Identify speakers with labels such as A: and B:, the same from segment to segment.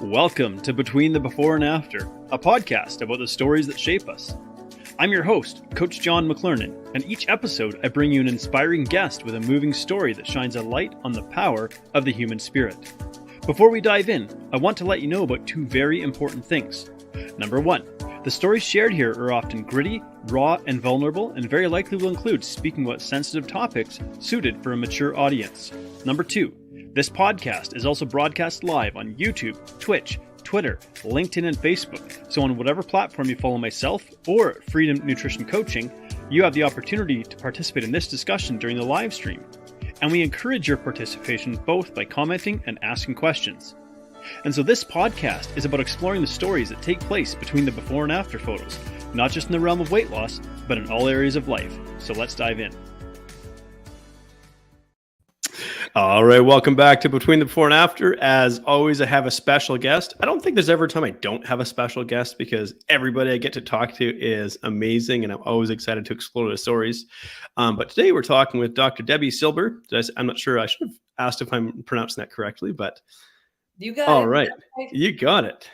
A: Welcome to Between the Before and After, a podcast about the stories that shape us. I'm your host, Coach John McClernand, and each episode I bring you an inspiring guest with a moving story that shines a light on the power of the human spirit. Before we dive in, I want to let you know about two very important things. Number one, the stories shared here are often gritty, raw, and vulnerable, and very likely will include speaking about sensitive topics suited for a mature audience. Number two, this podcast is also broadcast live on YouTube, Twitch, Twitter, LinkedIn, and Facebook. So on whatever platform you follow myself or Freedom Nutrition Coaching, you have the opportunity to participate in this discussion during the live stream. And we encourage your participation both by commenting and asking questions. And so this podcast is about exploring the stories that take place between the before and after photos, not just in the realm of weight loss, but in all areas of life. So let's dive in. All right, welcome back to Between the Before and After. As always, I have a special guest. I don't think there's ever a time I don't have a special guest because everybody I get to talk to is amazing, and I'm always excited to explore the stories. But today we're talking with Dr. Debi Silber. I'm not sure. I should have asked if I'm pronouncing that correctly, but
B: you got it.
A: All right, you got it.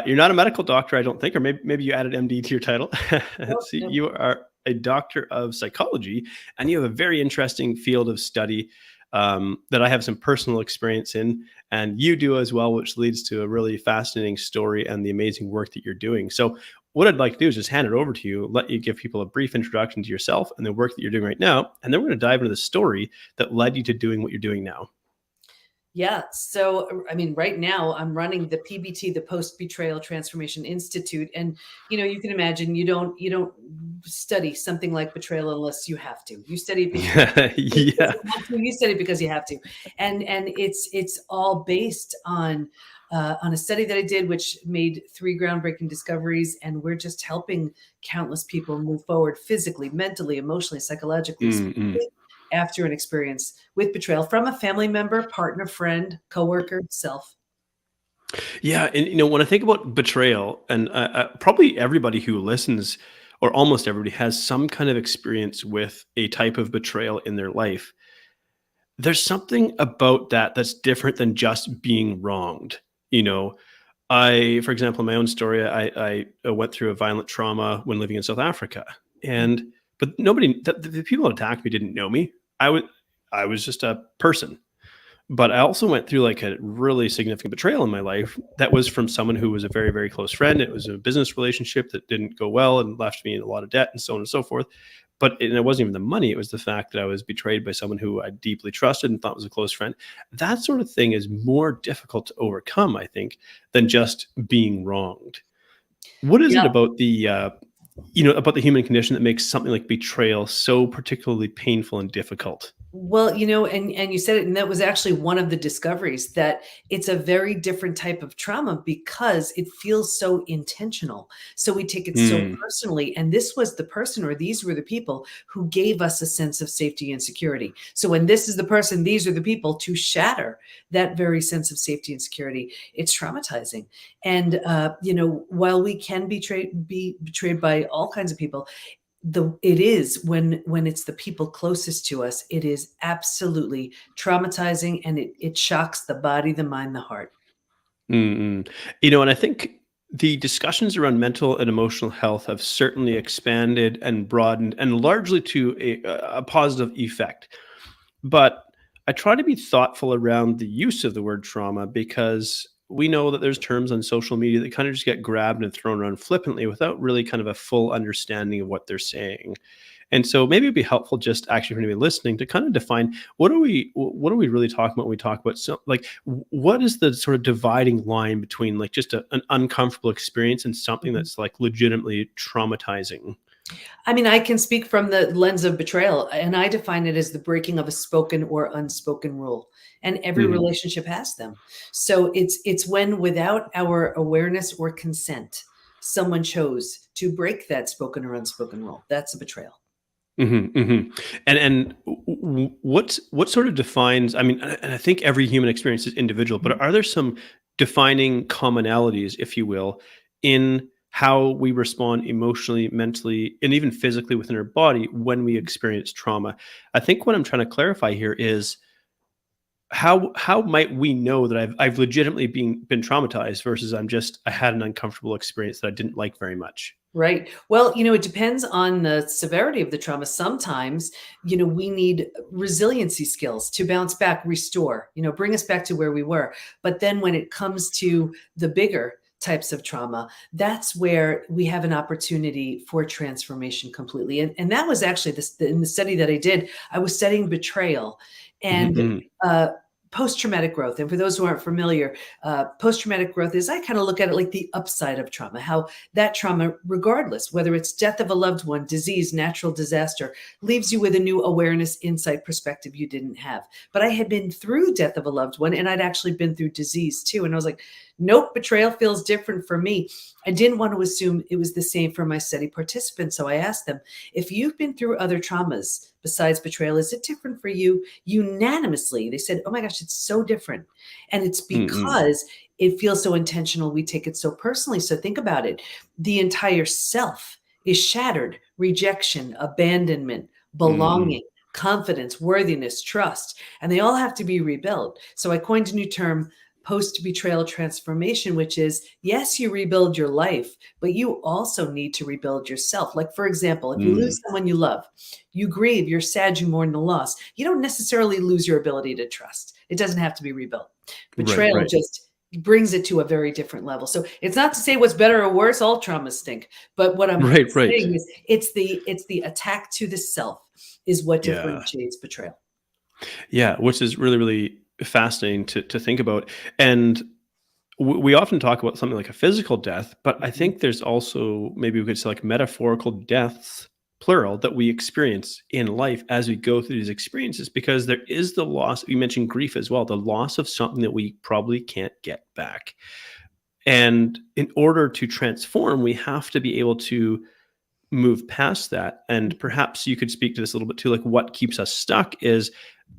A: You're not a medical doctor, I don't think, or maybe you added MD to your title. Let's see, you are a doctor of psychology, and you have a very interesting field of study that I have some personal experience in, and you do as well, which leads to a really fascinating story and the amazing work that you're doing. So what I'd like to do is just hand it over to you, let you give people a brief introduction to yourself and the work that you're doing right now, and then we're going to dive into the story that led you to doing what you're doing now.
B: Yeah. So, right now I'm running the PBT, the Betrayal Transformation Institute. And, you can imagine you don't study something like betrayal unless you have to. You study it because you study it because you have to. And it's all based on a study that I did, which made 3 groundbreaking discoveries. And we're just helping countless people move forward physically, mentally, emotionally, psychologically. After an experience with betrayal from a family member, partner, friend, coworker, self.
A: Yeah. And, when I think about betrayal, and probably everybody who listens, or almost everybody, has some kind of experience with a type of betrayal in their life. There's something about that that's different than just being wronged. For example, in my own story, I went through a violent trauma when living in South Africa. But the people who attacked me didn't know me. I was just a person. But I also went through like a really significant betrayal in my life that was from someone who was a very, very close friend. It was a business relationship that didn't go well and left me in a lot of debt and so on and so forth. But it wasn't even the money. It was the fact that I was betrayed by someone who I deeply trusted and thought was a close friend. That sort of thing is more difficult to overcome, I think, than just being wronged. What is it about about the human condition that makes something like betrayal so particularly painful and difficult?
B: Well, and you said it, and that was actually one of the discoveries, that it's a very different type of trauma because it feels so intentional. So we take it so personally. And this was the person, or these were the people who gave us a sense of safety and security. So when this is the person, these are the people to shatter that very sense of safety and security. It's traumatizing. And, while we can be betrayed by all kinds of people, it is when it's the people closest to us, it is absolutely traumatizing, and it shocks the body, the mind, the heart.
A: And I think the discussions around mental and emotional health have certainly expanded and broadened, and largely to a positive effect. But I try to be thoughtful around the use of the word trauma, because we know that there's terms on social media that kind of just get grabbed and thrown around flippantly without really kind of a full understanding of what they're saying. And so maybe it'd be helpful just actually for anybody listening to kind of define what are we really talking about when we talk about, so like, what is the sort of dividing line between like just an uncomfortable experience and something that's like legitimately traumatizing?
B: I can speak from the lens of betrayal, and I define it as the breaking of a spoken or unspoken rule. And every relationship has them. So it's when, without our awareness or consent, someone chose to break that spoken or unspoken rule. That's a betrayal.
A: And what sort of defines, and I think every human experience is individual, but are there some defining commonalities, if you will, in how we respond emotionally, mentally, and even physically within our body when we experience trauma? I think what I'm trying to clarify here is how might we know that I've legitimately been traumatized versus I had an uncomfortable experience that I didn't like very much?
B: Right. Well, it depends on the severity of the trauma. Sometimes, we need resiliency skills to bounce back, restore, bring us back to where we were. But then when it comes to the bigger types of trauma, that's where we have an opportunity for transformation completely. And that was actually this in the study that I did, I was studying betrayal
A: Mhm,
B: and
A: mhm,
B: uh post-traumatic growth. And for those who aren't familiar, post-traumatic growth is, I kind of look at it like the upside of trauma, how that trauma, regardless, whether it's death of a loved one, disease, natural disaster, leaves you with a new awareness, insight, perspective you didn't have. But I had been through death of a loved one, and I'd actually been through disease too. And I was like, nope, betrayal feels different for me. I didn't want to assume it was the same for my study participants. So I asked them, if you've been through other traumas besides betrayal, is it different for you? Unanimously, they said, oh my gosh, it's so different. And it's
A: mm,
B: because it feels so intentional. We take it so personally. So think about it. The entire self is shattered: rejection, abandonment,
A: mm, mm,
B: belonging, confidence, worthiness, trust, and they all have to be rebuilt. So I coined a new term, post betrayal transformation, which is, yes, you rebuild your life, but you also need to rebuild yourself. Like, for example, if you
A: mm.
B: lose someone you love, you grieve, you're sad, you mourn the loss. You don't necessarily lose your ability to trust. It doesn't have to be rebuilt.
A: Right,
B: Betrayal
A: right.
B: just brings it to a very different level. So it's not to say what's better or worse, all traumas stink. But what I'm
A: Right, right.
B: saying is, it's the attack to the self is what
A: Yeah.
B: differentiates betrayal.
A: Yeah, which is really, really fascinating to think about. And we often talk about something like a physical death, but I
B: Mhm.
A: think there's also, maybe we could say, like metaphorical deaths, plural, that we experience in life as we go through these experiences, because there is the loss. You mentioned grief as well, the loss of something that we probably can't get back. And in order to transform, we have to be able to move past that. And
B: Mhm.
A: perhaps you could speak to this a little bit too, like what keeps us stuck is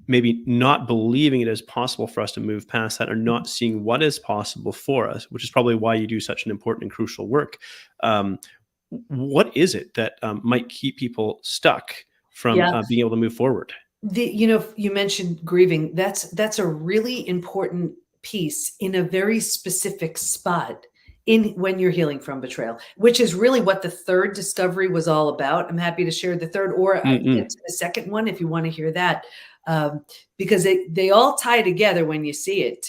A: maybe not believing it is possible for us to move past that, or not seeing what is possible for us, which is probably why you do such an important and crucial work. Um, what is it that might keep people stuck from
B: Yeah.
A: being able to move forward?
B: You mentioned grieving. That's a really important piece in a very specific spot in when you're healing from betrayal, which is really what the third discovery was all about. I'm happy to share the third, or get
A: Mm-mm.
B: to the second one if you want to hear that, um, because they all tie together when you see it.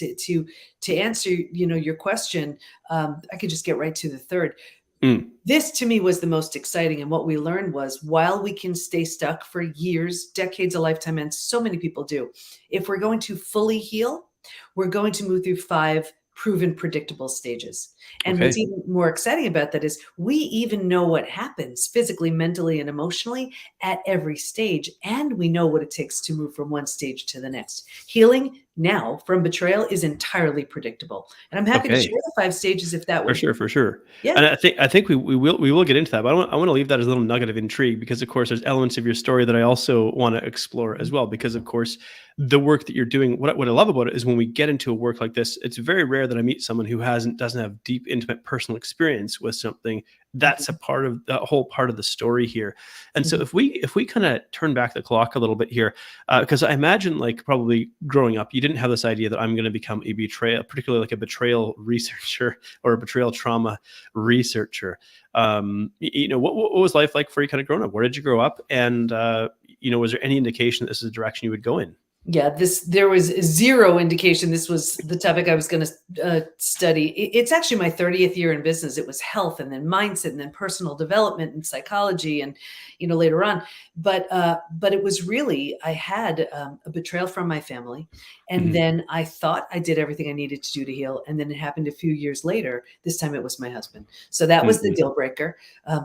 B: To answer your question, I could just get right to the third.
A: Mm.
B: This to me was the most exciting. And what we learned was, while we can stay stuck for years, decades, a lifetime, and so many people do, if we're going to fully heal, we're going to move through 5 proven predictable stages. And what's
A: Okay.
B: even more exciting about that is, we even know what happens physically, mentally, and emotionally at every stage. And we know what it takes to move from one stage to the next. Healing now from betrayal is entirely predictable. And I'm happy to
A: Okay.
B: share the 5 stages if that
A: For
B: would.
A: sure, for sure.
B: Yeah.
A: And I think we will get into that, but I wanna leave that as a little nugget of intrigue, because, of course, there's elements of your story that I also wanna explore as well, because, of course, the work that you're doing, what I love about it is, when we get into a work like this, it's very rare that I meet someone who doesn't have deep, intimate personal experience with something. That's a
B: Mhm.
A: part of the whole part of the story here. And so
B: Mhm.
A: if we kinda turn back the clock a little bit here, because I imagine, like, probably growing up, you didn't have this idea that I'm gonna become a betrayal, particularly like a betrayal researcher or a betrayal trauma researcher. What was life like for you, kind of growing up? Where did you grow up? And was there any indication that this is the direction you would go in?
B: Yeah, there was zero indication this was the topic I was going to study. It's actually my 30th year in business. It was health, and then mindset, and then personal development, and psychology, and later on. But it was really, I had a betrayal from my family, and
A: Mhm,
B: then I thought I did everything I needed to do to heal, and then it happened a few years later. This time it was my husband, so that was the
A: mhm,
B: deal breaker.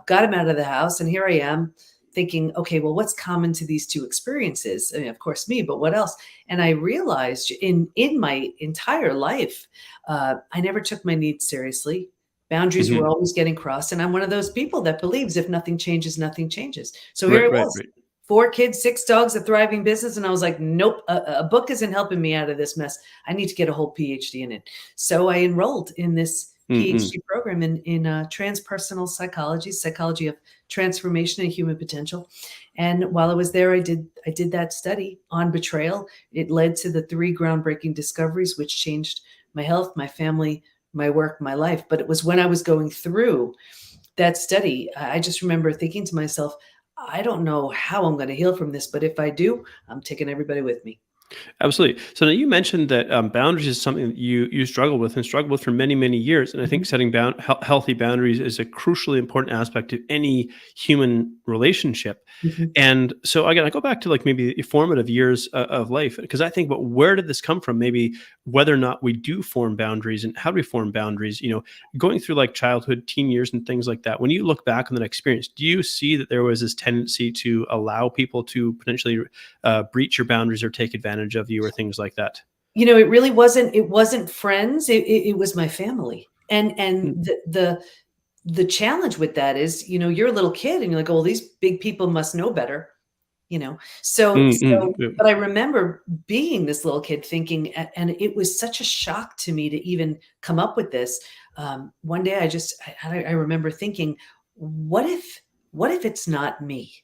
B: Got him out of the house, and here I am, thinking, okay, well, what's common to these two experiences? I mean, of course, me, but what else? And I realized, in my entire life, I never took my needs seriously. Boundaries were
A: mhm.
B: always getting crossed, and I'm one of those people that believes, if nothing changes, nothing changes. So here
A: Right,
B: I
A: right,
B: was,
A: right.
B: 4 kids, 6 dogs, a thriving business, and I was like, nope, a book isn't helping me out of this mess. I need to get a whole PhD in it. So I enrolled in this
A: Mm-mm.
B: PhD program in transpersonal psychology, psychology of transformation and human potential. And while I was there, I did that study on betrayal. It led to the three groundbreaking discoveries, which changed my health, my family, my work, my life. But it was when I was going through that study, I just remember thinking to myself, I don't know how I'm going to heal from this, but if I do, I'm taking everybody with me.
A: Absolutely. So now you mentioned that boundaries is something that you struggle with and struggle with for many, many years. And I think
B: Mhm,
A: setting healthy boundaries is a crucially important aspect of any human relationship.
B: mhm.
A: And so again, I go back to like maybe the formative years of life because I think, but where did this come from? Maybe whether or not we do form boundaries and how do we form boundaries? Going through like childhood, teen years, and things like that. When you look back on that experience, do you see that there was this tendency to allow people to potentially breach your boundaries or take advantage of you or things like that?
B: It wasn't friends, it was my family. And
A: Mm,
B: the challenge with that is, you're a little kid and you're like, "Oh, these big people must know better." You know? So
A: mm,
B: so
A: yeah.
B: but I remember being this little kid thinking, and it was such a shock to me to even come up with this. One day I remember thinking, "What if it's not me?"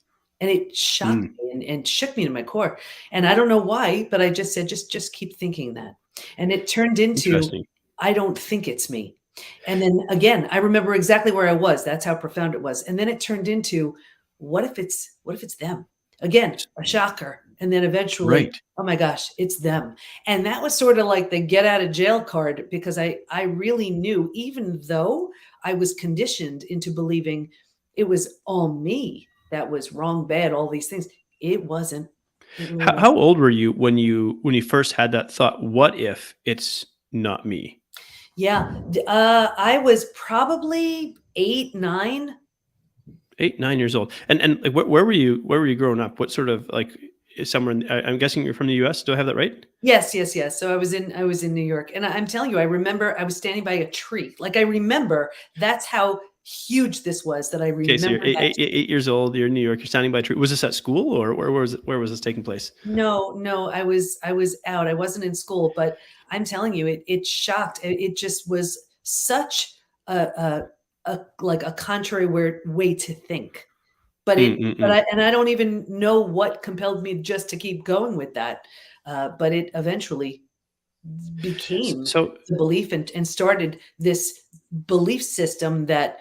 B: And it shocked
A: Mm,
B: me and shook me to my core. And I don't know why, but I just said, "Just keep thinking that." And it turned into,
A: interesting.
B: "I don't think it's me." And then again, I remember exactly where I was. That's how profound it was. And then it turned into, what if it's them? Again, a shocker. And then eventually,
A: Right.
B: oh my gosh, it's them. And that was sort of like the get out of jail card, because I really knew, even though I was conditioned into believing it was all me that was wrong, bad, all these things. It wasn't. It really
A: How
B: wasn't.
A: old were you when you first had that thought? What if it's not me?
B: Yeah. I was probably 8, 9.
A: 8, 9 years old. And like, where were you growing up? What sort of like somewhere? I'm guessing you're from the U.S. Do I have that right?
B: Yes, yes, yes. So I was in New York, and I'm telling you, I remember I was standing by a tree. Like, I remember that's how huge this was, that I
A: Okay, so you're
B: remember
A: eight,
B: that.
A: 8 years old. You're in New York. You're standing by a tree. Was this at school or where was this taking place?
B: No, no, I was out. I wasn't in school, but I'm telling you, it shocked. It just was such a contrary way to think. But
A: Mm,
B: it
A: mm,
B: but
A: mm.
B: I don't even know what compelled me just to keep going with that. But it eventually became
A: So
B: the belief, and started this belief system that,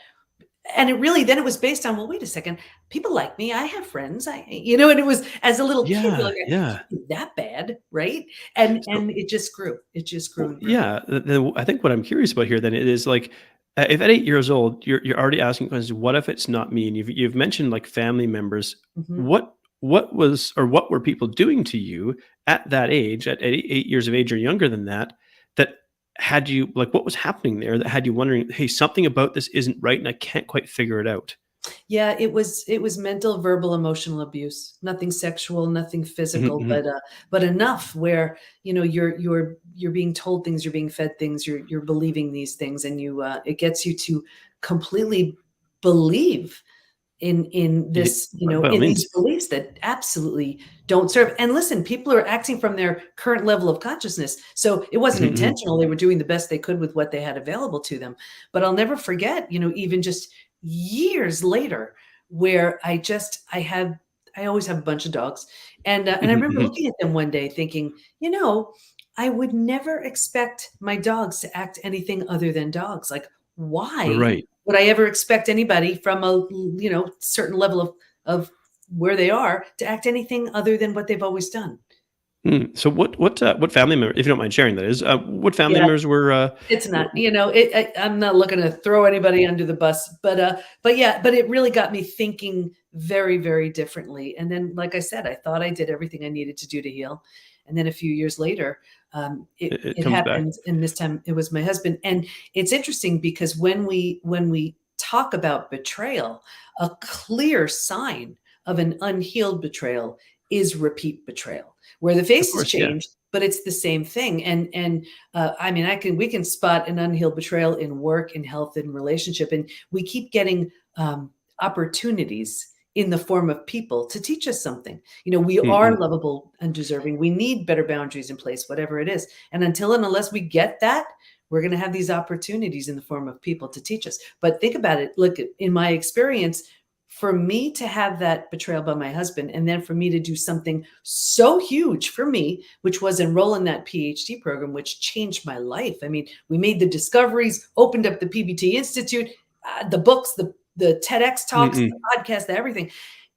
B: and it really, then it was based on, well, wait a second, people like me, I have friends, and it was, as a little kid, you're
A: yeah,
B: like, I
A: yeah.
B: can't be that bad, right? And
A: So
B: it just grew and grew.
A: yeah, I think what I'm curious about here then is like, if at 8 years old you're already asking questions, what if it's not me? And you've mentioned like family members.
B: Mhm.
A: What were people doing to you at that age, at 8 years of age or younger than that, that had you like what was happening there that had you wondering, hey, something about this isn't right and I can't quite figure it out.
B: Yeah, it was mental, verbal, emotional abuse. Nothing sexual, nothing
A: Mhm,
B: physical,
A: mhm.
B: but enough where, you're being told things, you're being fed things, you're believing these things, and it gets you to completely believe in
A: Yeah,
B: this,
A: by all
B: in these
A: means.
B: beliefs that absolutely don't serve. And listen, people are acting from their current level of consciousness. So it wasn't
A: Mhm, mhm.
B: intentional. They were doing the best they could with what they had available to them. But I'll never forget, even just years later, where I always have a bunch of dogs. And I
A: Mhm,
B: remember
A: mhm.
B: looking at them one day thinking, I would never expect my dogs to act anything other than dogs. Like, why
A: Right.
B: would I ever expect anybody from a, certain level of where they are to act anything other than what they've always done?
A: Mm. So what family member, if you don't mind sharing, that is, what family
B: Yeah,
A: members were,
B: it's
A: were
B: not, I'm not looking to throw anybody under the bus, but yeah, but it really got me thinking very, very differently. And then, like I said, I thought I did everything I needed to do to heal. And then a few years later, it
A: it
B: it
A: comes back?
B: happened, and this time it was my husband. And it's interesting because when we talk about betrayal, a clear sign of an unhealed betrayal is repeat betrayal, where the
A: Of
B: face has
A: course, yeah.
B: changed, but it's the same thing. And I mean, we can spot an unhealed betrayal in work, in health, in relationship, and we keep getting opportunities in the form of people to teach us something. We are
A: Mhm.
B: lovable and deserving. We need better boundaries in place, whatever it is. And until and unless we get that, we're going to have these opportunities in the form of people to teach us. But think about it. Look, in my experience, for me to have that betrayal by my husband, and then for me to do something so huge for me, which was enroll in that PhD program, which changed my life. I mean, we made the discoveries, opened up the PBT Institute, the books, the TEDx talks, the
A: Mm-mm.
B: podcast, everything.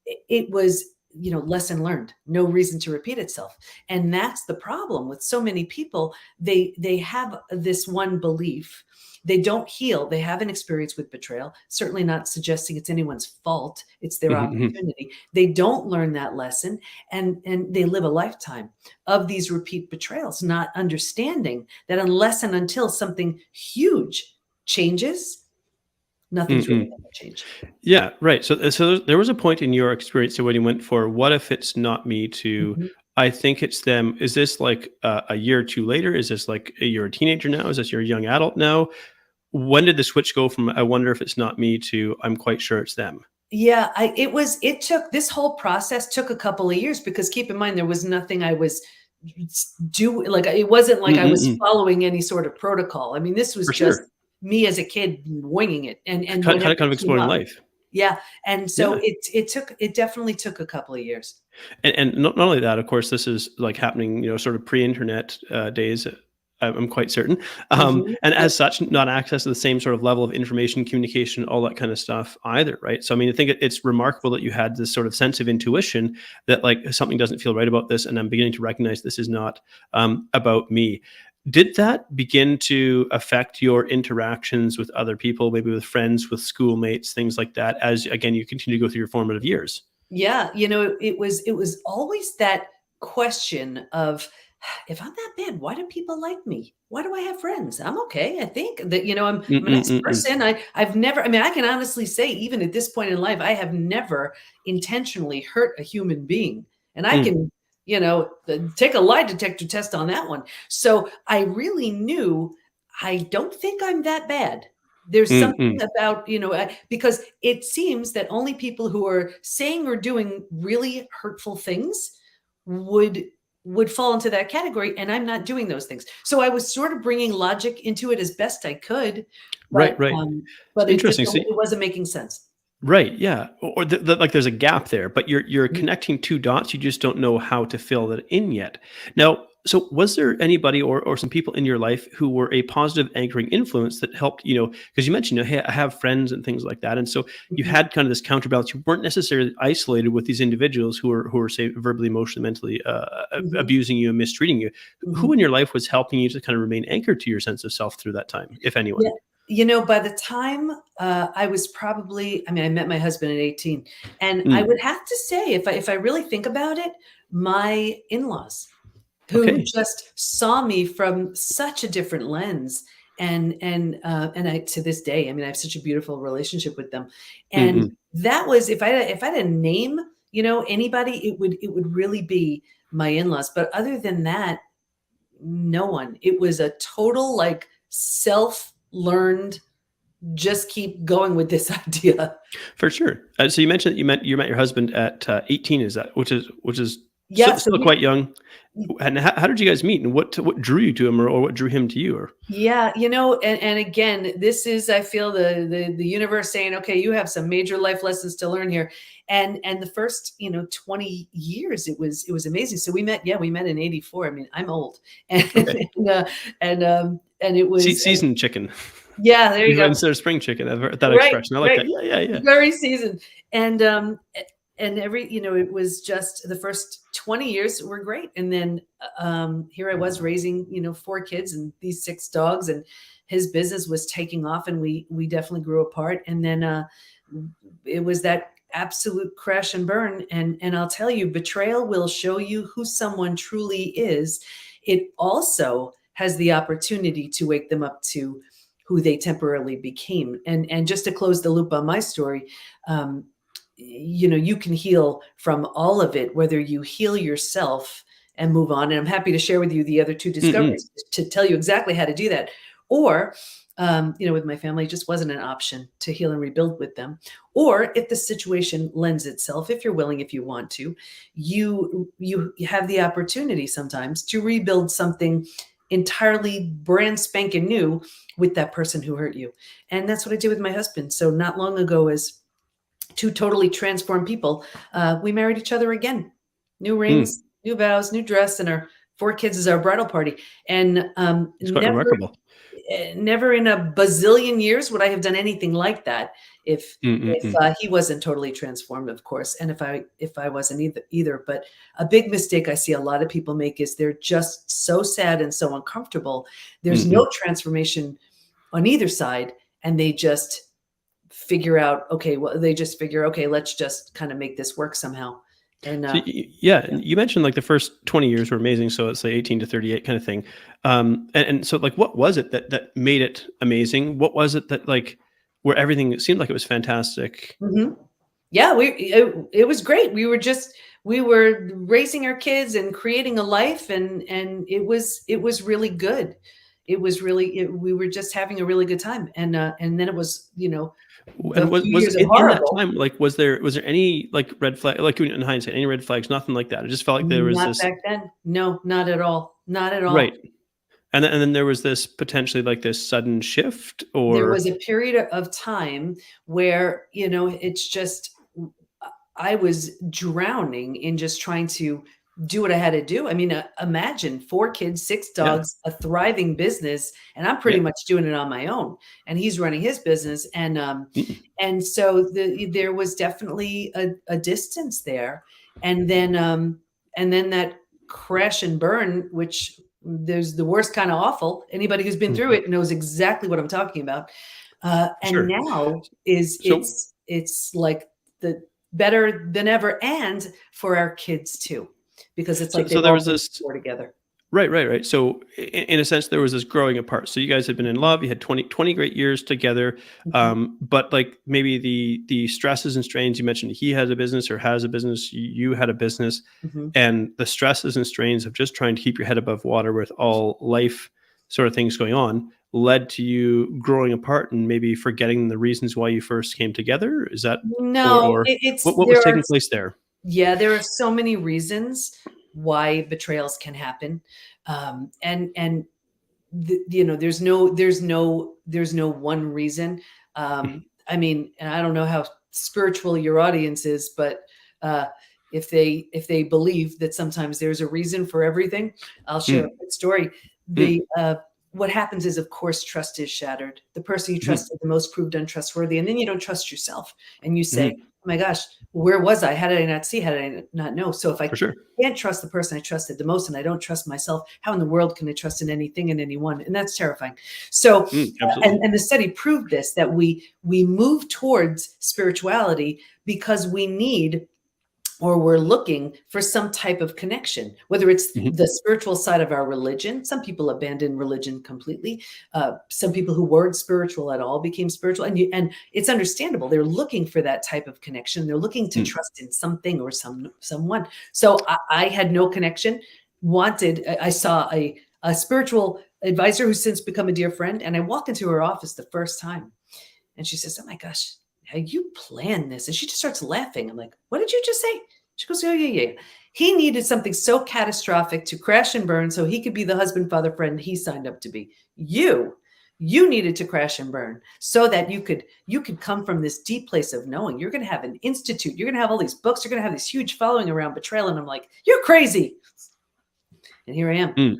B: It was, lesson learned, no reason to repeat itself. And that's the problem with so many people. They have this one belief. They don't heal. They have an experience with betrayal, certainly not suggesting it's anyone's fault. It's their
A: Mhm.
B: opportunity. They don't learn that lesson, and they live a lifetime of these repeat betrayals, not understanding that unless and until something huge changes, nothing's really
A: Mm-mm.
B: going to change.
A: Yeah, right. So there was a point in your experience when you went for "What if it's not me?" to
B: Mhm.
A: "I think it's them." Is this like a year or two later? Is this like you're a teenager now? Is this you're a young adult now? When did the switch go from "I wonder if it's not me" to "I'm quite sure it's them"?
B: Yeah, it took this whole process took a couple of years because keep in mind there was nothing I was do like it wasn't like I was
A: Mm-mm-mm.
B: following any sort of protocol. I mean, this was
A: For
B: just
A: sure.
B: me as a kid winging it and
A: Kind
B: whatever
A: of
B: came
A: exploring
B: up.
A: life.
B: Yeah, and so
A: Yeah.
B: it definitely took a couple of years.
A: And not only that, of course, this is like happening, sort of pre-internet days. I'm quite certain,
B: Mhm.
A: and
B: Yep.
A: as such, not access to the same sort of level of information, communication, all that kind of stuff either, right? So, I mean, I think it's remarkable that you had this sort of sense of intuition that like something doesn't feel right about this, and I'm beginning to recognize this is not about me. Did that begin to affect your interactions with other people, maybe with friends, with schoolmates, things like that, as again you continue to go through your formative years?
B: Yeah, it was always that question of if I'm that bad, why do people like me? Why do I have friends? I'm okay. I think that I'm a
A: Mm-mm,
B: nice
A: mm-mm,
B: person. I've never. I mean, I can honestly say, even at this point in life, I have never intentionally hurt a human being, and I
A: mm,
B: can take a lie detector test on that one. So I really knew I don't think I'm that bad. There's
A: mm,
B: something
A: mm.
B: about, because it seems that only people who are saying or doing really hurtful things would would fall into that category, and I'm not doing those things. So I was sort of bringing logic into it as best I could,
A: Right,
B: but
A: right. It's
B: but it just
A: interesting. So
B: it wasn't making sense.
A: right, yeah, or like there's a gap there, but you're
B: Mhm,
A: connecting 2 dots, you just don't know how to fill that in yet. Now, so was there anybody or some people in your life who were a positive anchoring influence that helped, because you mentioned, "Hey, I have friends," and things like that, and so you
B: mhm,
A: had kind of this counterbalance. You weren't necessarily isolated with these individuals who were, say, verbally, emotionally, mentally,
B: mhm,
A: abusing you and mistreating you. Who
B: mhm.
A: in your life was helping you to kind of remain anchored to your sense of self through that time, if
B: Yeah.
A: anyone?
B: By the time I was probably, I mean, I met my husband at 18, and I
A: Mm,
B: would have to say, if I really think about it, my in-laws, who
A: okay.
B: just saw me from such a different lens, and I to this day, I mean, I have such a beautiful relationship with them, and
A: Mm-mm.
B: that was if I had to name, anybody, it would really be my in-laws. But other than that, no one. It was a total like self-learned, just keep going with this idea.
A: For sure. So you mentioned that you met your husband at 18. Is that which is
B: Yeah, so
A: still
B: we
A: quite young? And how did you guys meet? And what drew you to him, or what drew him to you? Or
B: yeah, and again, this is, I feel, the universe saying, okay, you have some major life lessons to learn here. And the first, 20 years, it was amazing. So we met in 84. I mean, I'm old. And
A: okay,
B: and it was
A: seasoned chicken
B: yeah, there you go.
A: instead of spring chicken. I've heard that
B: Right,
A: expression. I like
B: right.
A: that. Yeah, yeah, yeah.
B: Very seasoned. And it was just the first 20 years were great. And then here I was raising, 4 kids and these 6 dogs, and his business was taking off, and we definitely grew apart. And then it was that absolute crash and burn. And I'll tell you, betrayal will show you who someone truly is. It also has the opportunity to wake them up to who they temporarily became. And just to close the loop on my story, um, you can heal from all of it, whether you heal yourself and move on. And I'm happy to share with you the other 2
A: Mm-mm.
B: discoveries to tell you exactly how to do that. Or, with my family, it just wasn't an option to heal and rebuild with them. Or if the situation lends itself, if you're willing, if you want to, you have the opportunity sometimes to rebuild something entirely brand spanking new with that person who hurt you. And that's what I did with my husband. So not long ago, as two totally transformed people, we married each other again. New
A: Mm,
B: rings, new vows, new dress, and our 4 kids is our bridal party. And
A: it's quite remarkable.
B: never in a bazillion years would I have done anything like that if
A: Mm, mm, mm,
B: he wasn't totally transformed, of course, and if I wasn't either. But a big mistake I see a lot of people make is they're just so sad and so uncomfortable. There's
A: mm, mm.
B: no transformation on either side, and they just figure out, okay, well, they just figure, okay, let's just kind of make this work somehow. And
A: So yeah,
B: yeah.
A: and you mentioned like the first 20 years were amazing. So it's like 18 to 38 kind of thing. And so like, what was it that made it amazing? What was it that like, where everything seemed like it was fantastic?
B: Mhm. Yeah, it was great. We were raising our kids and creating a life, and it was really good. It was really we were just having a really good time, and then it was,
A: And
B: the
A: was
B: few
A: was
B: years of
A: in that
B: horrible.
A: time, like, was there any like red flag, like in hindsight, any red flags, nothing like that? It just felt like there was
B: Not
A: this,
B: back then. No, not at all. Not at all.
A: right. And then there was this potentially like this sudden shift
B: There was
A: or,
B: a period of time where, it's just I was drowning in just trying to do what I had to do. I mean, imagine 4 kids, 6
A: yeah,
B: dogs, a thriving business, and I'm pretty
A: yeah.
B: much doing it on my own. And he's running his business,
A: Mm,
B: and so there was definitely a distance there, and then that crash and burn, which there's the worst kind of awful. Anybody who's been through
A: mhm.
B: it knows exactly what I'm talking about. And
A: Sure.
B: now is
A: So
B: it's like the better than ever, and for our kids too, because it's
A: so
B: like
A: so
B: they've
A: there
B: all
A: was
B: been
A: this.
B: through together.
A: Right, right, right. So in a sense, there was this growing apart. So you guys had been in
B: Mhm,
A: love. You had 20 great years together.
B: mhm,
A: But like maybe the stresses and strains, you mentioned he has a business or has a business, you had a business,
B: mhm.
A: and the stresses and strains of just trying to keep your head above water with all life sort of things going on led to you growing apart and maybe forgetting the reasons why you first came together. Is that,
B: No,
A: or
B: it's
A: what was taking place there?
B: yeah, there are so many reasons why betrayals can happen, and there's no one reason. I mean, and I don't know how spiritual your audience is, but uh, if they believe that sometimes there's a reason for everything, I'll share a
A: Mm,
B: quick story.
A: mm,
B: The What happens is, of course, trust is shattered. The person you
A: mhm,
B: trusted the most proved untrustworthy, and then you don't trust yourself, and you say,
A: mhm,
B: "Oh my gosh, where was I? How did I not see? How did I not know?" So if I
A: for sure.
B: can't trust the person I trusted the most, and I don't trust myself, how in the world can I trust in anything and anyone? And that's terrifying. So,
A: Absolutely.
B: and the study proved this, that we move towards spirituality because we need, or we're looking for some type of connection, whether it's
A: Mhm,
B: the spiritual side of our religion. Some people abandon religion completely. Some people who weren't spiritual at all became spiritual, and it's understandable. They're looking for that type of connection. They're looking to
A: mm,
B: trust in something or someone. So I had no connection. I saw a spiritual advisor who's since become a dear friend, and I walk into her office the first time, and she says, "Oh my gosh, how you planned this?" And she just starts laughing. I'm like, "What did you just say?" She goes, "Oh, yeah, yeah, yeah." He needed something so catastrophic to crash and burn so he could be the husband, father, friend he signed up to be. You needed to crash and burn so that you could come from this deep place of knowing. You're going to have an institute. You're going to have all these books. You're going to have this huge following around betrayal. And I'm like, "You're crazy." And here I am.
A: mm.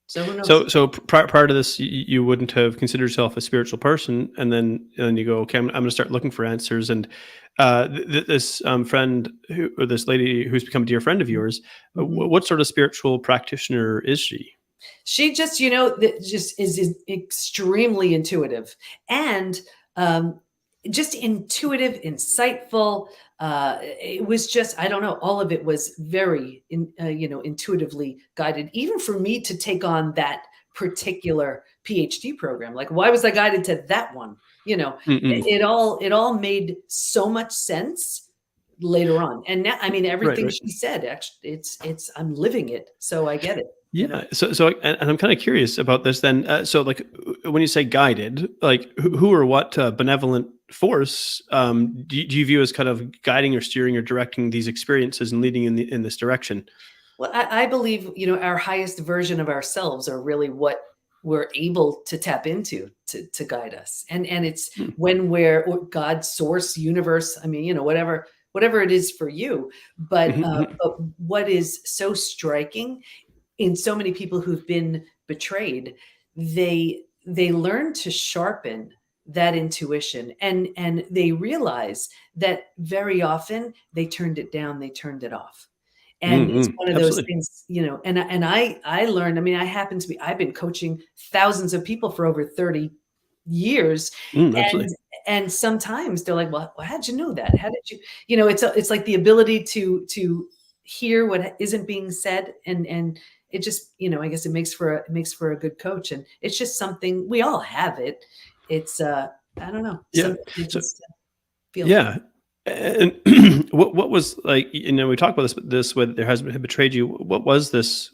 B: So who knows?
A: So prior to this, you wouldn't have considered yourself a spiritual person, and then you go, okay, I'm going to start looking for answers. And this friend or this lady who's become a dear friend of yours,
B: Mhm.
A: what sort of spiritual practitioner is she?
B: She just, just is extremely intuitive, and um, just intuitive, insightful. It was just, I don't know, all of it was very, intuitively guided. Even for me to take on that particular PhD program, like why was I guided to that one?
A: Mm-mm.
B: It all made so much sense later on. And now, I mean,
A: Right,
B: everything
A: right.
B: she said, actually, it's I'm living it, so I get it. You know.
A: Yeah. And I'm kind of curious about this then. So, like, when you say guided, like, who or what benevolent force do you view as kind of guiding or steering or directing these experiences and leading in this direction?
B: Well, I believe, our highest version of ourselves are really what we're able to tap into to guide us. And it's
A: Mm,
B: when we're or God, source, universe, I mean, whatever it is for you.
A: mhm, mhm,
B: But what is so striking in so many people who've been betrayed, they learn to sharpen that intuition, and they realize that very often they turned it down, they turned it off. And
A: mm,
B: it's
A: mm,
B: one of those
A: absolutely.
B: things, and I learned, I mean, I've been coaching thousands of people for over 30 years,
A: Mm,
B: and
A: absolutely.
B: sometimes they're like, "Well, how'd you know that? How did you?" It's like the ability to hear what isn't being said, and it just, I guess it makes for a good coach, and it's just something we all have it. It's I don't know,
A: Yeah.
B: something I
A: So
B: just feel for.
A: yeah. And what was like, we talked about this when their husband had betrayed you. What was this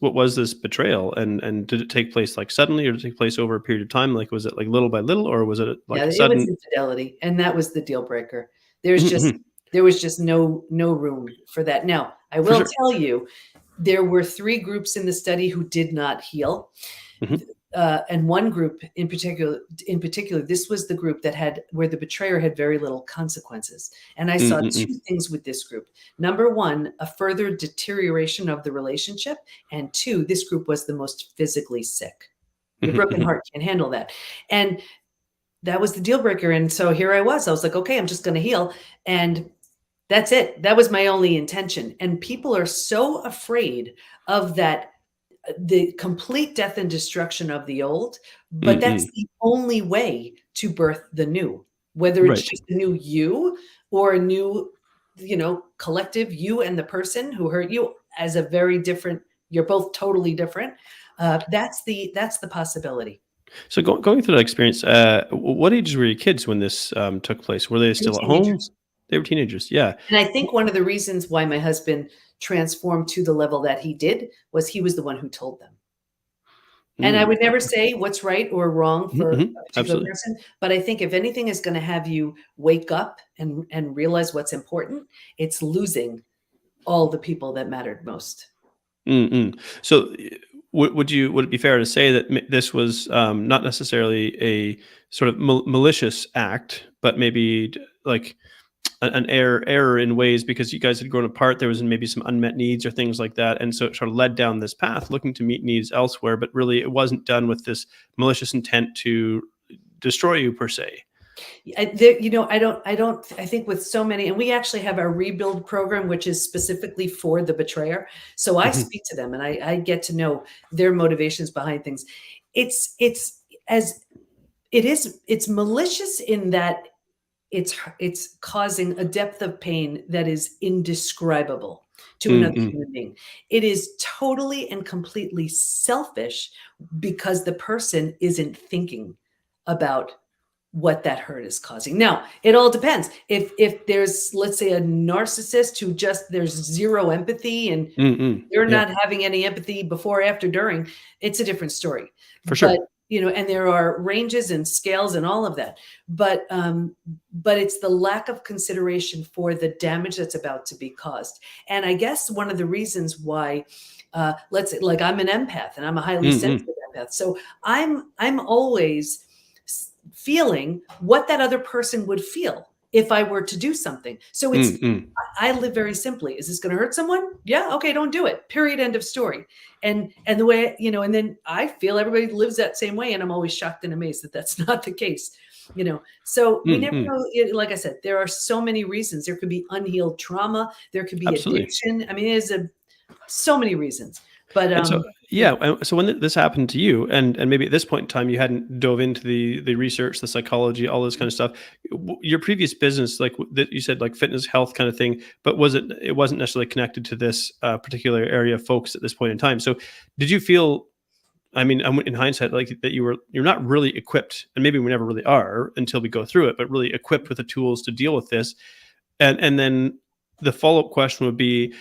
A: betrayal? And did it take place like suddenly, or did it take place over a period of time? Like, was it like little by little, or was it
B: Yeah,
A: like a
B: it was
A: sudden?
B: infidelity, and that was the deal breaker. There's
A: Mhm,
B: just
A: mhm,
B: there was just no room for that. Now, I
A: for
B: will
A: sure.
B: tell you, there were 3 groups in the study who did not heal.
A: Mhm,
B: And one group in particular, this was the group that had where the betrayer had very little consequences. And I
A: mm,
B: saw
A: mm,
B: 2 things with this group. Number 1, a further deterioration of the relationship, and 2, this group was the most physically sick. Your
A: mhm,
B: broken
A: mhm,
B: heart can't handle that. And that was the deal breaker, and so here I was like, "Okay, I'm just gonna heal," and that's it. That was my only intention, and people are so afraid of that, the complete death and destruction of the old, but
A: mm,
B: that's
A: mm.
B: the only way to birth the new, whether it's
A: Right.
B: just a new you or a new, collective, you and the person who hurt you as a very different, you're both totally different. That's the possibility.
A: So going through that experience, what ages were your kids when this took place? Were they
B: They were
A: still at home?
B: teenagers.
A: They were teenagers. Yeah.
B: And I think one of the reasons why my husband transformed to the level that he did was he was the one who told them. And I
A: Mm,
B: would never
A: okay.
B: say what's right or wrong
A: Mhm,
B: for
A: mhm.
B: a particular
A: Absolutely.
B: person, but I think if anything is gonna have you wake up and realize what's important, it's losing all the people that mattered most.
A: Mm, mm. So, would it be fair to say that this was not necessarily a sort of malicious act, but maybe like an error in ways because you guys had grown apart. There was maybe some unmet needs or things like that, and so it sort of led down this path, looking to meet needs elsewhere. But really, it wasn't done with this malicious intent to destroy you per se.
B: I think with so many, and we actually have our rebuild program, which is specifically for the betrayer. So I
A: Mhm,
B: speak to them and I get to know their motivations behind things. It's as it's malicious in that it's causing a depth of pain that is indescribable to
A: mm,
B: another
A: mm,
B: human being. It is totally and completely selfish because the person isn't thinking about what that hurt is causing. Now, it all depends. If there's, let's say, a narcissist who just there's zero empathy and
A: mm, mm.
B: they're
A: Yeah,
B: not having any empathy before, after, during, it's a different story.
A: for
B: But,
A: sure.
B: and there are ranges and scales and all of that. But it's the lack of consideration for the damage that's about to be caused. And I guess one of the reasons why, let's say, like I'm an empath and I'm a highly
A: Mm, mm,
B: sensitive empath. So I'm always feeling what that other person would feel if I were to do something. So
A: mm,
B: it's
A: mm.
B: I live very simply. Is this going to hurt someone? Yeah. Okay. Don't do it. Period. End of story. And the way, and then I feel everybody lives that same way. And I'm always shocked and amazed that that's not the case. So we
A: Mm,
B: never
A: mm.
B: know. Like I said, there are so many reasons. There could be unhealed trauma. There could be
A: Absolutely.
B: addiction. I mean, so many reasons. But
A: And so,
B: yeah,
A: yeah, so when this happened to you, and maybe at this point in time you hadn't dove into the research, the psychology, all this kind of stuff. Your previous business, like that you said, like fitness, health kind of thing, but it wasn't necessarily connected to this particular area of focus at this point in time. So, did you feel? I mean, in hindsight, like that you're not really equipped, and maybe we never really are until we go through it, but really equipped with the tools to deal with this. And then the follow up question would be,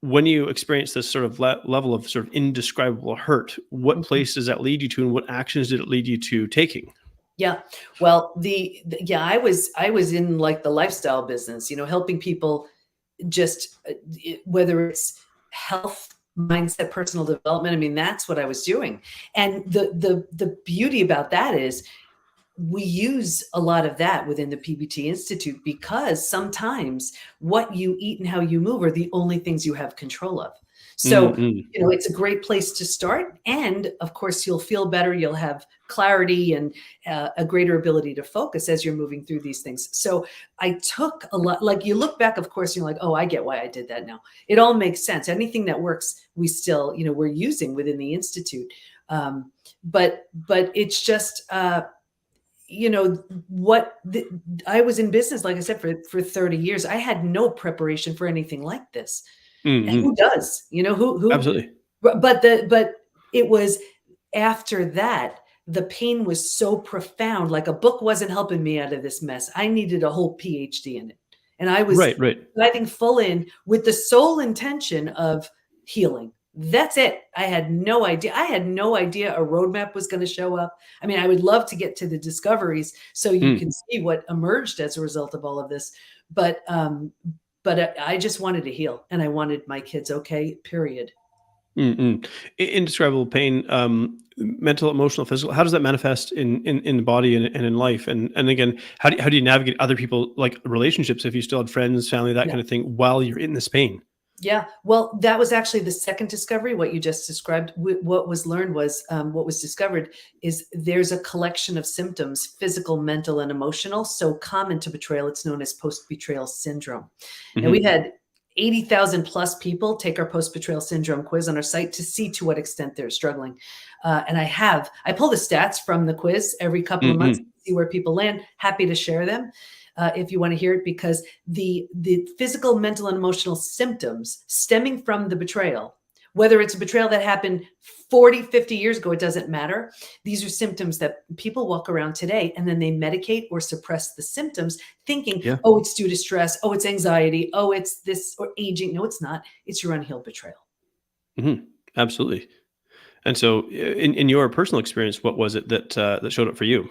A: when you experience this sort of level of sort of indescribable hurt, what
B: mhm.
A: place does that lead you to, and what actions did it lead you to taking?
B: Yeah. Well, yeah, I was in like the lifestyle business, helping people just whether it's health, mindset, personal development. I mean, that's what I was doing. And the beauty about that is we use a lot of that within the PBT Institute, because sometimes what you eat and how you move are the only things you have control of. So,
A: Mm-mm.
B: it's a great place to start. And of course, you'll feel better. You'll have clarity and a greater ability to focus as you're moving through these things. So I took a lot, like you look back, of course, you're like, oh, I get why I did that now. It all makes sense. Anything that works, we still, we're using within the Institute. But it's just, I was in business, like I said, for 30 years. I had no preparation for anything like this. And
A: Mm-mm.
B: who does? Who
A: Absolutely.
B: but it was after that, the pain was so profound. Like a book wasn't helping me out of this mess. I needed a whole PhD in it. And I was
A: Right, right.
B: diving full in with the sole intention of healing. That's it. I had no idea. I had no idea a roadmap was going to show up. I mean, I would love to get to the discoveries so you
A: Mm.
B: can see what emerged as a result of all of this. But I just wanted to heal, and I wanted my kids okay, period.
A: Mm-mm. Indescribable pain, mental, emotional, physical. How does that manifest in the body and in life? And again, how do you navigate other people, like relationships, if you still had friends, family, that
B: Yeah.
A: kind of thing, while you're in this pain?
B: Yeah. Well, that was actually the second discovery, what you just described. What was learned was, what was discovered is there's a collection of symptoms, physical, mental, and emotional, so common to betrayal. It's known as post-betrayal syndrome. Now,
A: Mm-hmm.
B: we've had 80,000 plus people take our post-betrayal syndrome quiz on our site to see to what extent they're struggling. And I pull the stats from the quiz every couple of months to
A: Mm-mm.
B: see where people land. Happy to share them. If you want to hear it, because the physical, mental, and emotional symptoms stemming from the betrayal, whether it's a betrayal that happened 40, 50 years ago, it doesn't matter. These are symptoms that people walk around today, and then they medicate or suppress the symptoms, thinking,
A: Yeah.
B: oh, it's due to stress. Oh, it's anxiety. Oh, it's this or aging. No, it's not. It's your unhealed betrayal.
A: Mm-hmm. Absolutely. And so, in your personal experience, what was it that showed up for you?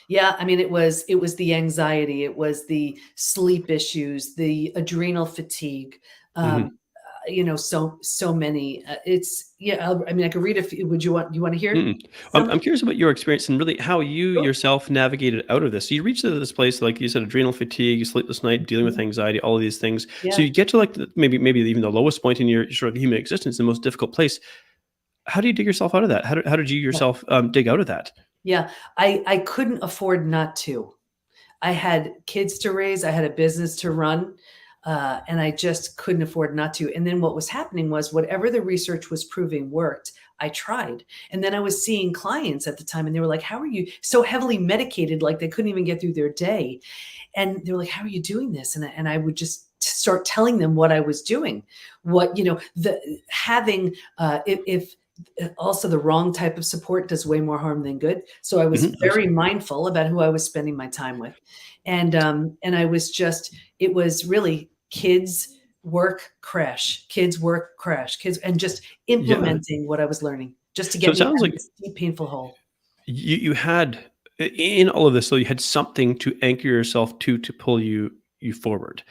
B: Yeah, I mean, it was the anxiety, it was the sleep issues, the adrenal fatigue.
A: Mm-hmm.
B: Um, so many. It's yeah. I mean, I could read a few. Would you want to hear
A: Mm. I'm
B: some?
A: I'm curious about your experience and really how you
B: Sure.
A: yourself navigated out of this. So you reached to this place, like you said, adrenal fatigue, sleepless night, dealing with
B: Mhm.
A: anxiety, all of these things. So
B: Yeah.
A: you get to like maybe even the lowest point in your sort of human existence, the most difficult place. How do you dig yourself out of that? How did you
B: Yeah.
A: yourself dig out of that?
B: Yeah. I couldn't afford not to. I had kids to raise, I had a business to run, and I just couldn't afford not to. And then what was happening was whatever the research was proving worked, I tried. And then I was seeing clients at the time, and they were like, how are you so heavily medicated? Like they couldn't even get through their day. And they were like, how are you doing this? And I would just start telling them what I was doing, what, the having, if also the wrong type of support does way more harm than good. So I was very
A: Absolutely.
B: mindful about who I was spending my time with. And I was just, it was really kids, work, crash, kids, work, crash, kids, and just
A: Yeah.
B: implementing what I was learning just to
A: So
B: get
A: it
B: me
A: sounds
B: out of
A: like
B: this deep, painful hole.
A: you had in all of this, so you had something to anchor yourself to pull you forward.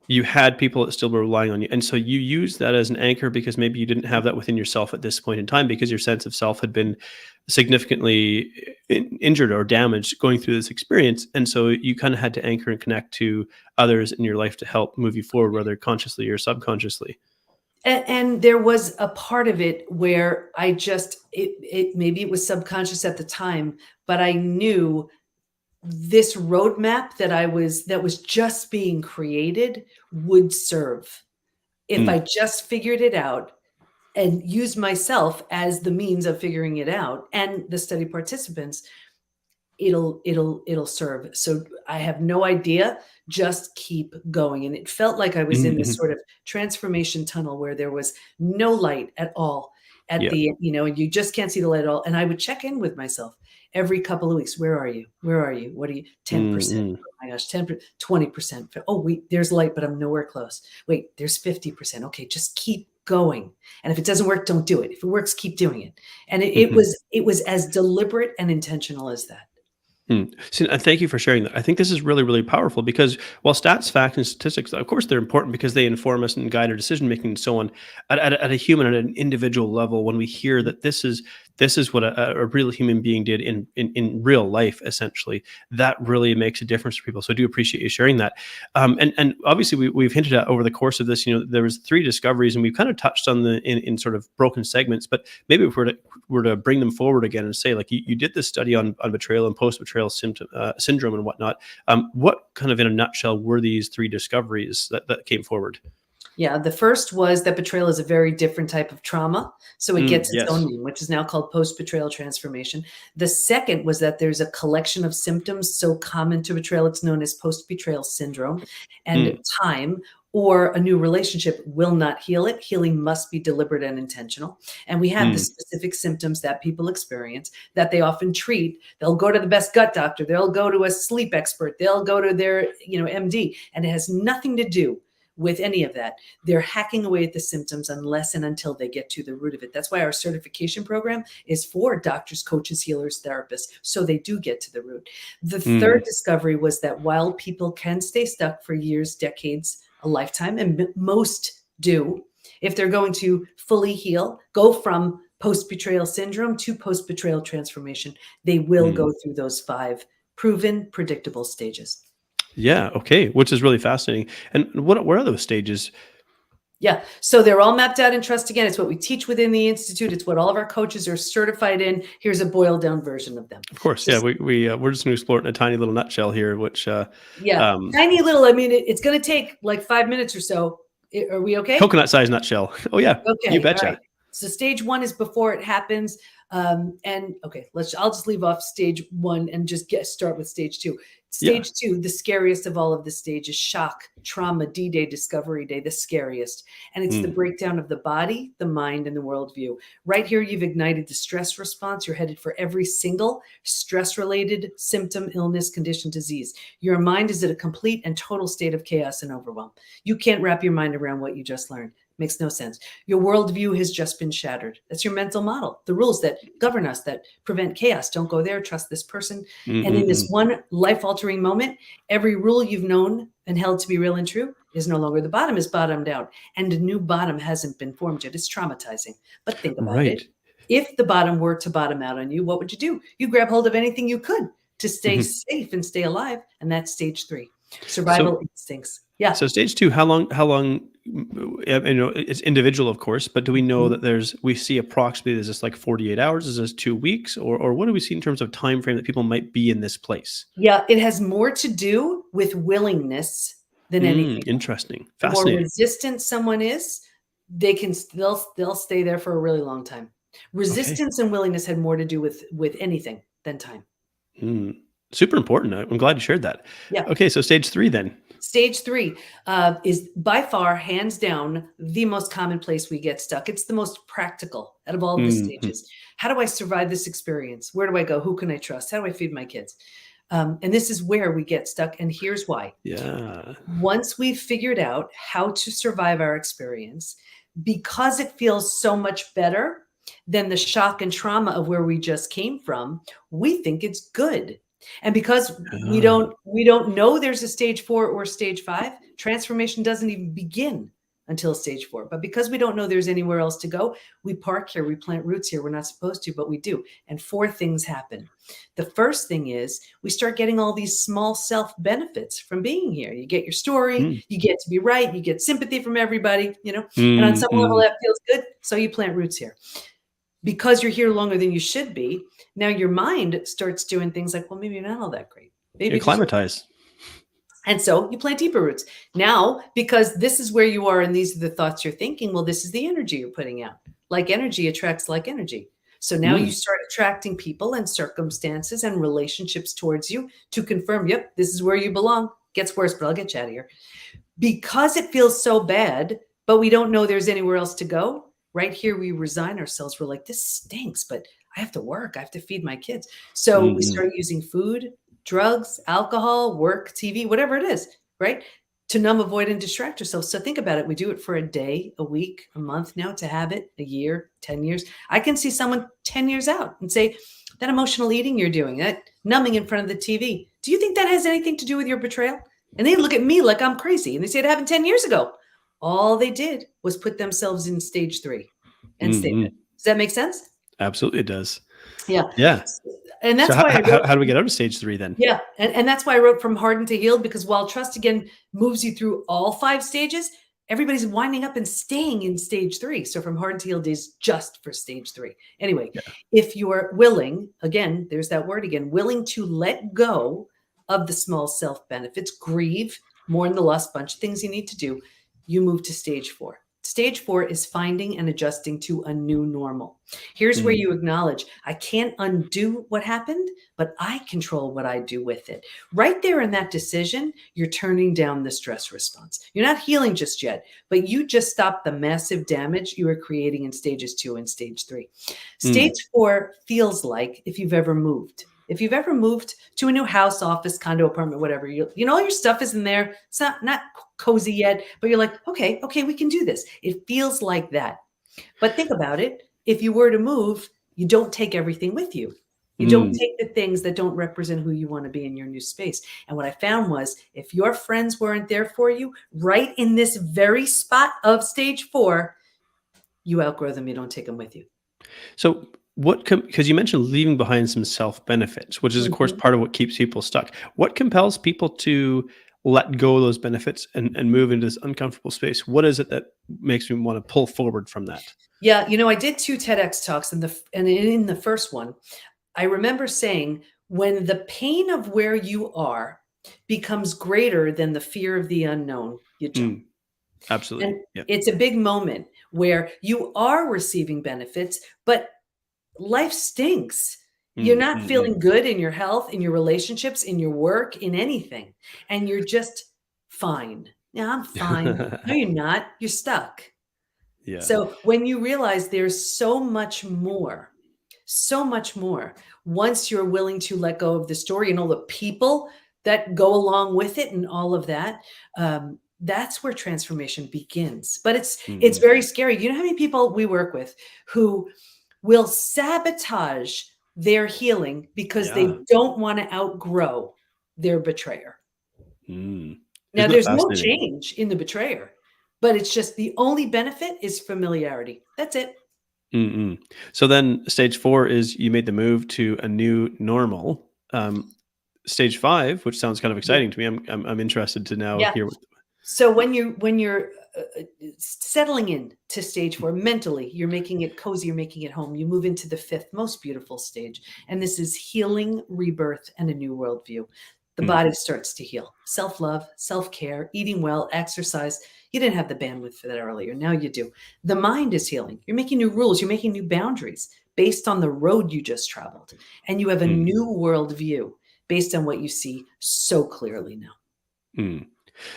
A: You had people that still were relying on you, and so you used that as an anchor because maybe you didn't have that within yourself at this point in time because your sense of self had been significantly injured or damaged going through this experience, and so you kind of had to anchor and connect to others in your life to help move you forward, whether consciously or subconsciously.
B: And there was a part of it where I just, it maybe it was subconscious at the time, but I knew this roadmap that was just being created would serve if I
A: Mm,
B: just figured it out and used myself as the means of figuring it out, and the study participants, it'll serve. So I have no idea, just keep going. And it felt like I was
A: mhm,
B: in this
A: mhm.
B: sort of transformation tunnel where there was no light at all at
A: Yeah.
B: the, and you just can't see the light at all. And I would check in with myself every couple of weeks. Where are you? Where are you? What are you? 10%.
A: Mm,
B: Oh my gosh, 10%, 20%. Oh, wait, there's light, but I'm nowhere close. Wait, there's 50%. Okay, just keep going. And if it doesn't work, don't do it. If it works, keep doing it. And
A: mhm.
B: it was as deliberate and intentional as that.
A: See, and thank you for sharing that. I think this is really, really powerful because while stats, facts, and statistics, of course, they're important because they inform us and guide our decision making and so on. At a human, at an individual level, when we hear that this is what a real human being did in real life, essentially, that really makes a difference for people. So I do appreciate you sharing that. And obviously, we've hinted at over the course of this. There was 3 discoveries, and we've kind of touched on the in sort of broken segments. But maybe if we're to bring them forward again and say, like, you did this study on betrayal and post betrayal syndrome and whatnot. What kind of, in a nutshell, were these 3 discoveries that came forward?
B: Yeah, the first was that betrayal is a very different type of trauma. So it gets its own
A: Yes.
B: name, which is now called post-betrayal transformation. The second was that there's a collection of symptoms so common to betrayal, it's known as post-betrayal syndrome. And
A: Mm,
B: time or a new relationship will not heal it. Healing must be deliberate and intentional. And we have the
A: mm,
B: specific symptoms that people experience that they often treat. They'll go to the best gut doctor. They'll go to a sleep expert. They'll go to their, MD. And it has nothing to do with any of that. They're hacking away at the symptoms unless and until they get to the root of it. That's why our certification program is for doctors, coaches, healers, therapists, so they do get to the root. The third
A: mm,
B: discovery was that while people can stay stuck for years, decades, a lifetime, and most do, if they're going to fully heal, go from post-betrayal syndrome to post-betrayal transformation, they will
A: mm.
B: go through those 5 proven, predictable stages.
A: Yeah. Okay. Which is really fascinating. And what are those stages?
B: Yeah. So they're all mapped out in Trust Again. It's what we teach within the Institute. It's what all of our coaches are certified in. Here's a boiled down version of them.
A: Of course.
B: So
A: Yeah. We're just going to explore it in a tiny little nutshell here. Which
B: yeah,
A: um,
B: tiny little, I mean, it's going to take like 5 minutes or so. Are we okay?
A: coconut sized nutshell. Oh yeah. You
B: Okay, all right.
A: betcha.
B: So stage 1 is before it happens. And okay, I'll just leave off stage 1 and just start with stage 2.
A: Yeah.
B: Stage 2, the scariest of all of the stages, shock, trauma, D-Day, discovery day, the scariest. And it's the
A: Mm,
B: breakdown of the body, the mind, and the worldview. Right here, you've ignited the stress response. You're headed for every single stress-related symptom, illness, condition, disease. Your mind is at a complete and total state of chaos and overwhelm. You can't wrap your mind around what you just learned. Makes no sense. Your worldview has just been shattered. That's your mental model. The rules that govern us, that prevent chaos. Don't go there. Trust this person.
A: mm,
B: And in
A: mm,
B: this
A: mm.
B: one life-altering moment, every rule you've known and held to be real and true is no longer. The bottom is bottomed out, and a new bottom hasn't been formed yet. It's traumatizing. But think about it.
A: Right.
B: If the bottom were to bottom out on you, what would you do? You grab hold of anything you could to stay
A: Mhm.
B: safe and stay alive. And that's stage 3.
A: So
B: Survival instincts. Yeah.
A: So stage 2, it's individual, of course, but do we know that we see approximately, is this like 48 hours? Is this 2 weeks? Or what do we see in terms of time frame that people might be in this place?
B: Yeah, it has more to do with willingness than anything else.
A: Interesting.
B: The more
A: Fascinating.
B: resistant someone is, they'll stay there for a really long time.
A: Okay.
B: Resistance and willingness had more to do with anything than time.
A: Mm. Super important. I'm glad you shared that.
B: Yeah.
A: Okay, so stage 3 then.
B: Stage 3 is by far, hands down, the most common place we get stuck. It's the most practical out of all of the
A: Mhm.
B: stages. How do I survive this experience? Where do I go? Who can I trust? How do I feed my kids? And this is where we get stuck. And here's why.
A: Yeah.
B: Once we've figured out how to survive our experience, because it feels so much better than the shock and trauma of where we just came from, we think it's good. And because we
A: Ah.
B: don't know there's a stage 4 or stage 5, transformation doesn't even begin until stage 4. But because we don't know there's anywhere else to go, we park here, we plant roots here. We're not supposed to, but we do. And 4 things happen. The first thing is we start getting all these small self benefits from being here. You get your story,
A: Mm.
B: you get to be right, you get sympathy from everybody, and on
A: Mm,
B: some level
A: mm.
B: that feels good. So you plant roots here. Because you're here longer than you should be, now your mind starts doing things like, well, maybe you're not all that great. Maybe just,
A: Acclimatize.
B: and so you plant deeper roots. Now, because this is where you are and these are the thoughts you're thinking, well, this is the energy you're putting out. Like energy attracts like energy. So now you
A: Mm.
B: start attracting people and circumstances and relationships towards you to confirm, yep, this is where you belong. Gets worse, but I'll get you out of here. Because it feels so bad, but we don't know there's anywhere else to go. Right here, we resign ourselves. We're like, this stinks, but I have to work. I have to feed my kids. So we
A: Mhm.
B: start using food, drugs, alcohol, work, TV, whatever it is, right? To numb, avoid, and distract ourselves. So think about it. We do it for a day, a week, a month now, to habit, a year, 10 years. I can see someone 10 years out and say, that emotional eating you're doing, that numbing in front of the TV, do you think that has anything to do with your betrayal? And they look at me like I'm crazy and they say it happened 10 years ago. All they did was put themselves in stage 3 and stay there.
A: Mm-hmm.
B: Does that make sense?
A: Absolutely, it does.
B: Yeah.
A: Yeah.
B: And
A: So
B: that's why I wrote,
A: how do we get out of stage 3 then?
B: yeah. And that's why I wrote From Hardened to Healed, because while trust again moves you through all 5 stages, everybody's winding up and staying in stage 3. So From Hardened to Healed is just for stage 3. Anyway,
A: Yeah.
B: if you're willing, again, there's that word again, willing to let go of the small self benefits, grieve, mourn the loss, bunch of things you need to do, you move to stage 4. Stage 4 is finding and adjusting to a new normal. Here's where
A: Mm,
B: you acknowledge, I can't undo what happened, but I control what I do with it. Right there in that decision, you're turning down the stress response. You're not healing just yet, but you just stopped the massive damage you were creating in stages 2 and stage 3.
A: mm.
B: Stage 4 feels like if you've ever moved. If you've ever moved to a new house, office, condo, apartment, whatever, you know, all your stuff is in there. It's not cozy yet, but you're like, okay, we can do this. It feels like that. But think about it. If you were to move, you don't take everything with you. You don't
A: Mm.
B: take the things that don't represent who you want to be in your new space. And what I found was if your friends weren't there for you, right in this very spot of stage 4, you outgrow them. You don't take them with you.
A: So what, because you mentioned leaving behind some self benefits, which is of course
B: Mhm.
A: part of what keeps people stuck. What compels people to let go of those benefits and move into this uncomfortable space? What is it that makes me want to pull forward from that?
B: Yeah, you know, I did 2 TEDx talks, and in the first one, I remember saying, when the pain of where you are becomes greater than the fear of the unknown, you jump.
A: Mm, absolutely.
B: And
A: Yeah.
B: it's a big moment where you are receiving benefits, but life stinks. You're
A: Mm,
B: not
A: mm, mm.
B: feeling good in your health, in your relationships, in your work, in anything. And you're just fine. Yeah, I'm fine. No, you're not. You're stuck.
A: Yeah.
B: So when you realize there's so much more, once you're willing to let go of the story and all the people that go along with it and all of that, that's where transformation begins. But it's
A: Mhm.
B: very scary. You know how many people we work with who will sabotage their healing because
A: Yeah.
B: they don't want to outgrow their betrayer.
A: Mm.
B: Now,
A: Isn't that
B: there's no
A: fascinating?
B: change in the betrayer, but it's just the only benefit is familiarity. That's it.
A: Mm-mm. So then stage 4 is you made the move to a new normal. Stage 5, which sounds kind of
B: Yeah.
A: exciting to me. I'm interested to now
B: Yeah.
A: hear what.
B: So when you're settling in to stage 4 mentally, you're making it cozy, you're making it home. You move into the 5th most beautiful stage, and this is healing, rebirth, and a new worldview. The
A: Mm,
B: body starts to heal. Self-love, self-care, eating well, exercise. You didn't have the bandwidth for that earlier. Now you do. The mind is healing. You're making new rules. You're making new boundaries based on the road you just traveled, and you have a
A: mm,
B: new worldview based on what you see so clearly now.
A: mm.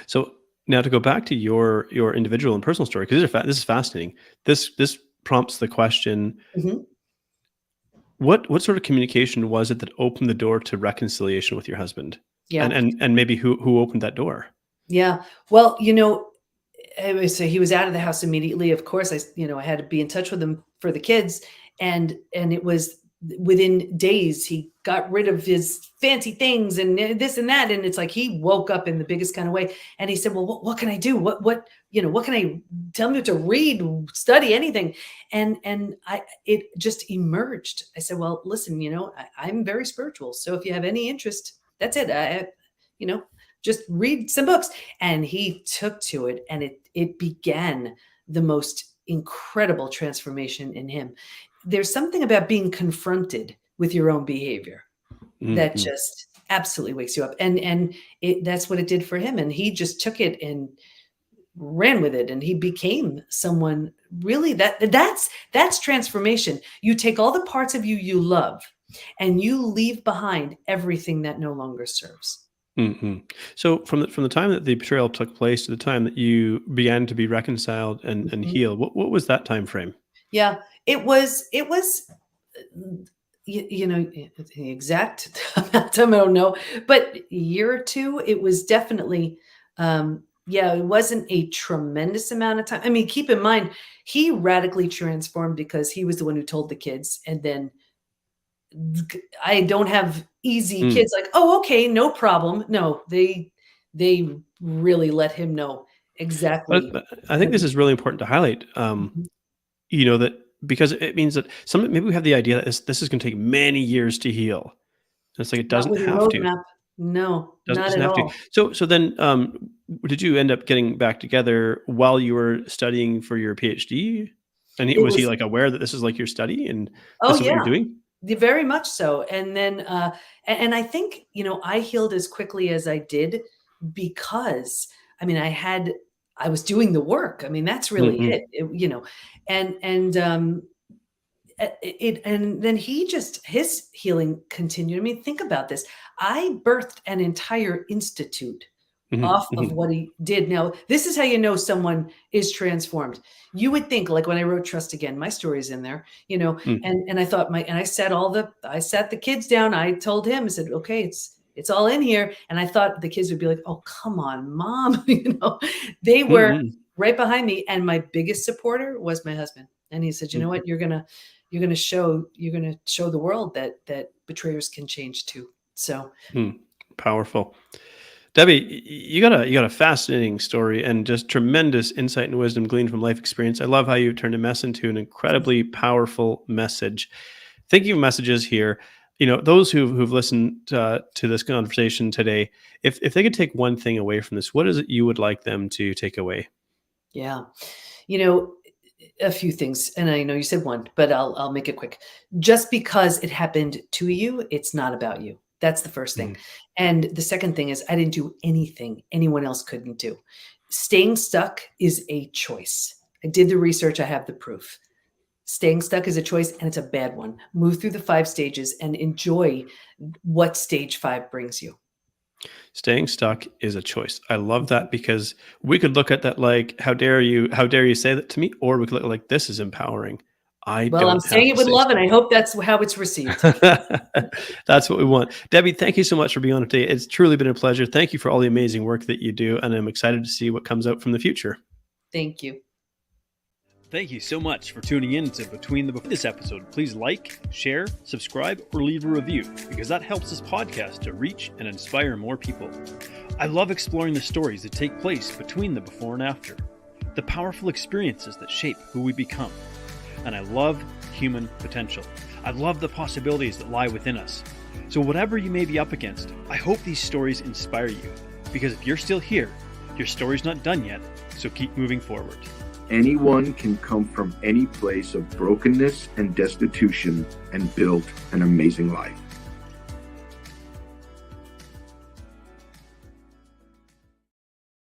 A: So now to go back to your individual and personal story, because this is fascinating. This prompts the question:
B: Mhm.
A: what sort of communication was it that opened the door to reconciliation with your husband, and
B: Yeah.
A: and maybe who opened that door?
B: Yeah. Well, you know, so he was out of the house immediately. Of course, I had to be in touch with him for the kids, and it was within days he got rid of his fancy things and this and that, and it's like he woke up in the biggest kind of way. And he said, "Well, what can I do? What can I tell me to read, study, anything?" And it just emerged. I said, "Well, listen, I'm very spiritual, so if you have any interest, that's it. You know, just read some books." And he took to it, and it began the most incredible transformation in him. There's something about being confronted with your own behavior that
A: Mm-hmm.
B: just absolutely wakes you up, and that's what it did for him. And he just took it and ran with it, and he became someone really that's transformation. You take all the parts of you love, and you leave behind everything that no longer serves.
A: Hmm. So from the time that the betrayal took place to the time that you began to be reconciled and
B: Mhm.
A: healed, what was that time frame?
B: Yeah, it was the exact amount of time I don't know, but a year or 2, it was definitely, yeah, it wasn't a tremendous amount of time. I mean, keep in mind, he radically transformed because he was the one who told the kids, and then I don't have easy
A: Mm.
B: kids like, "Oh, okay, no problem." No, they really let him know exactly
A: But I think
B: what
A: this
B: he
A: is really important to highlight,
B: Mhm.
A: that because it means that maybe we have the idea that this is gonna take many years to heal. And it's like it
B: Not
A: doesn't
B: with a
A: have to.
B: roadmap. No, not
A: Doesn't
B: at
A: have to.
B: all.
A: So then, did you end up getting back together while you were studying for your PhD? And
B: It
A: was he,
B: was
A: like, aware that this is, like, your study and
B: Oh,
A: this is what you're
B: yeah.
A: doing?
B: Very much so, and then, and I think, I healed as quickly as I did because, I mean, I was doing the work. I mean, that's really
A: Mhm.
B: it, and and then his healing continued. I mean, think about this. I birthed an entire institute
A: Mhm.
B: off of
A: Mhm.
B: what he did. Now, this is how you know someone is transformed. You would think, like when I wrote Trust Again, my story's in there,
A: Mm.
B: and I thought I sat the kids down. I told him, I said, okay, it's all in here. And I thought the kids would be like, oh, come on, mom. They were
A: Mm-mm.
B: right behind me. And my biggest supporter was my husband. And he said, you know
A: Mm.
B: what, you're gonna show the world that betrayers can change too. So
A: Mm. Powerful. Debbie, you got a fascinating story and just tremendous insight and wisdom gleaned from life experience. I love how you turned a mess into an incredibly powerful message. Thinking of messages here, those who've listened to this conversation today, if they could take one thing away from this, what is it you would like them to take away?
B: yeah. You know, a few things, and I know you said one, but I'll make it quick. Just because it happened to you, it's not about you. That's the first thing.
A: Mhm.
B: And the second thing is I didn't do anything anyone else couldn't do. Staying stuck is a choice. I did the research, I have the proof. Staying stuck is a choice and it's a bad one. Move through the 5 stages and enjoy what stage 5 brings you.
A: Staying stuck is a choice. I love that because we could look at that like, how dare you say that to me? Or we could look like this is empowering. I
B: Well, I'm
A: don't
B: saying
A: have
B: it
A: to
B: with
A: stay
B: love, and
A: stuck.
B: I hope that's how it's received.
A: That's what we want. Debbie, thank you so much for being on today. It's truly been a pleasure. Thank you for all the amazing work that you do, and I'm excited to see what comes out from the future.
B: Thank you.
A: Thank you so much for tuning in to Between the this episode. Please like, share, subscribe, or leave a review because that helps this podcast to reach and inspire more people. I love exploring the stories that take place between the before and after, the powerful experiences that shape who we become. And I love human potential. I love the possibilities that lie within us. So whatever you may be up against, I hope these stories inspire you because if you're still here, your story's not done yet, so keep moving forward.
C: Anyone can come from any place of brokenness and destitution and build an amazing life.